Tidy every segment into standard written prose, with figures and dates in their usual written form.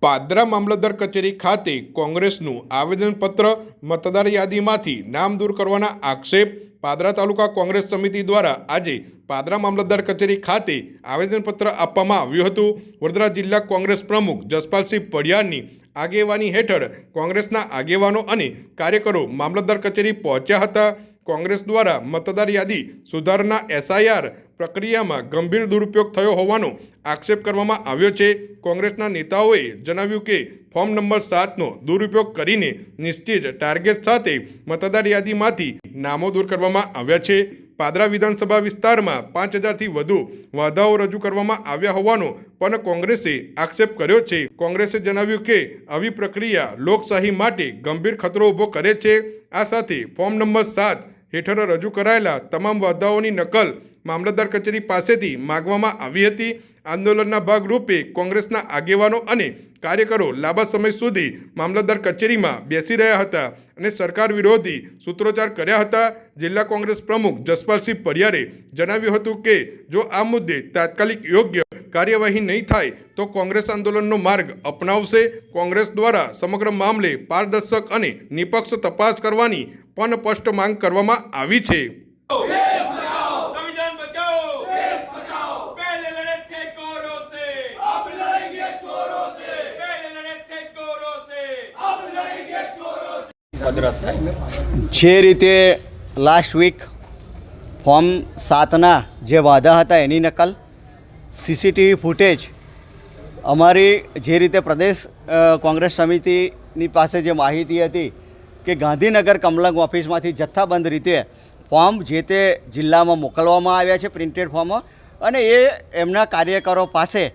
પાદરા મામલતદાર કચેરી ખાતે કોંગ્રેસનું આવેદનપત્ર મતદાર યાદીમાંથી નામ દૂર કરવાના આક્ષેપ પાદરા તાલુકા કોંગ્રેસ સમિતિ દ્વારા આજે પાદરા મામલતદાર કચેરી ખાતે આવેદનપત્ર આપવામાં આવ્યું હતું। વડોદરા જિલ્લા કોંગ્રેસ પ્રમુખ જસપાલસિંહ પડિયારની આગેવાની હેઠળ કોંગ્રેસના આગેવાનો અને કાર્યકરો મામલતદાર કચેરી પહોંચ્યા હતા। કોંગ્રેસ દ્વારા મતદાર યાદી સુધારણા SIR પ્રક્રિયામાં ગંભીર દુરુપયોગ થયો હોવાનો આક્ષેપ કરવામાં આવ્યો છે। કોંગ્રેસના નેતાઓએ જણાવ્યું કે ફોર્મ નંબર 7નો દુરુપયોગ કરીને નિશ્ચિત ટાર્ગેટ સાથે મતદાર યાદીમાંથી નામો દૂર કરવામાં આવ્યા છે। પાદરા વિધાનસભા વિસ્તારમાં 5000થી વધુ વાંધાઓ રજૂ કરવામાં આવ્યા હોવાનો પણ કોંગ્રેસે આક્ષેપ કર્યો છે। કોંગ્રેસે જણાવ્યું કે આવી પ્રક્રિયા લોકશાહી માટે ગંભીર ખતરો ઊભો કરે છે। આ સાથે ફોર્મ નંબર 7 હેઠળ રજૂ કરાયેલા તમામ વાંધાઓની નકલ મામલતદાર કચેરી પાસેથી માગવામાં આવી હતી। આંદોલનના ભાગરૂપે કોંગ્રેસના આગેવાનો અને કાર્યકરો લાંબા સમય સુધી મામલતદાર કચેરીમાં બેસી રહ્યા હતા અને સરકાર વિરોધી સૂત્રોચ્ચાર કર્યા હતા। જિલ્લા કોંગ્રેસ પ્રમુખ જસપાલસિંહ પડિયારે જણાવ્યું હતું કે જો આ મુદ્દે તાત્કાલિક યોગ્ય કાર્યવાહી નહીં થાય તો કોંગ્રેસ આંદોલનનો માર્ગ અપનાવશે। કોંગ્રેસ દ્વારા સમગ્ર મામલે પારદર્શક અને નિષ્પક્ષ તપાસ કરવાની પણ સ્પષ્ટ માંગ કરવામાં આવી છે। જે રીતે લાસ્ટ વીક ફોર્મ 7ના જે વાદા હતા એની નકલ CCTV ફૂટેજ અમારી જે રીતે પ્રદેશ કોંગ્રેસ સમિતિની પાસે જે માહિતી હતી કે ગાંધીનગર કમલંગ ઓફિસમાંથી જથ્થાબંધ રીતે ફોર્મ જે તે જિલ્લામાં મોકલવામાં આવ્યા છે પ્રિન્ટેડ ફોર્મ, અને એ એમના કાર્યકરો પાસે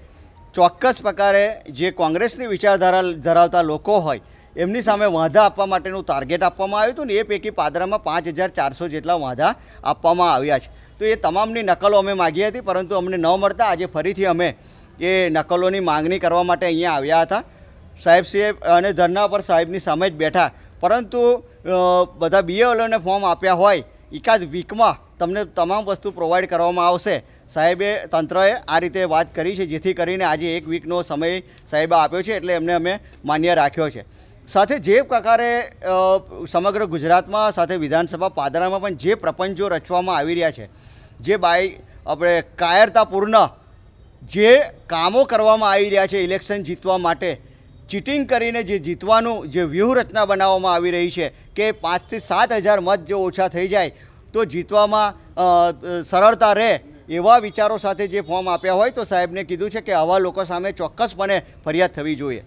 ચોક્કસ પ્રકારે જે કોંગ્રેસની વિચારધારા ધરાવતા લોકો હોય એમની સામે વાંધા આપવા માટેનું ટાર્ગેટ આપવામાં આવ્યું હતું ને એ પૈકી પાદરામાં 5400 જેટલા વાંધા આપવામાં આવ્યા છે। તો એ તમામની નકલો અમે માગી હતી, પરંતુ અમને ન મળતા આજે ફરીથી અમે એ નકલોની માંગણી કરવા માટે અહીંયા આવ્યા હતા। સાહેબશ્રીએ અને ધરના પર સાહેબની સામે જ બેઠા, પરંતુ બધા BLOને ફોર્મ આપ્યા હોય એકાદ વીકમાં તમને તમામ વસ્તુ પ્રોવાઈડ કરવામાં આવશે। સાહેબે તંત્રએ આ રીતે વાત કરી છે, જેથી કરીને આજે 1 વીકનો સમય સાહેબે આપ્યો છે, એટલે એમને અમે માન્ય રાખ્યો છે। સાથે જે પ્રકારે સમગ્ર ગુજરાતમાં સાથે વિધાનસભા પાદરામાં પણ જે પ્રપંચો રચવામાં આવી રહ્યા છે, જે આપણે કાયરતાપૂર્ણ જે કામો કરવામાં આવી રહ્યા છે ઇલેક્શન જીતવા માટે, ચીટિંગ કરીને જે જીતવાનું જે વ્યૂહરચના બનાવવામાં આવી રહી છે કે 5 થી 7000 મત જો ઓછા થઈ જાય તો જીતવામાં સરળતા રહે, એવા વિચારો સાથે જે ફોર્મ આપ્યા હોય તો સાહેબને કીધું છે કે આવા લોકો સામે ચોક્કસપણે ફરિયાદ થવી જોઈએ।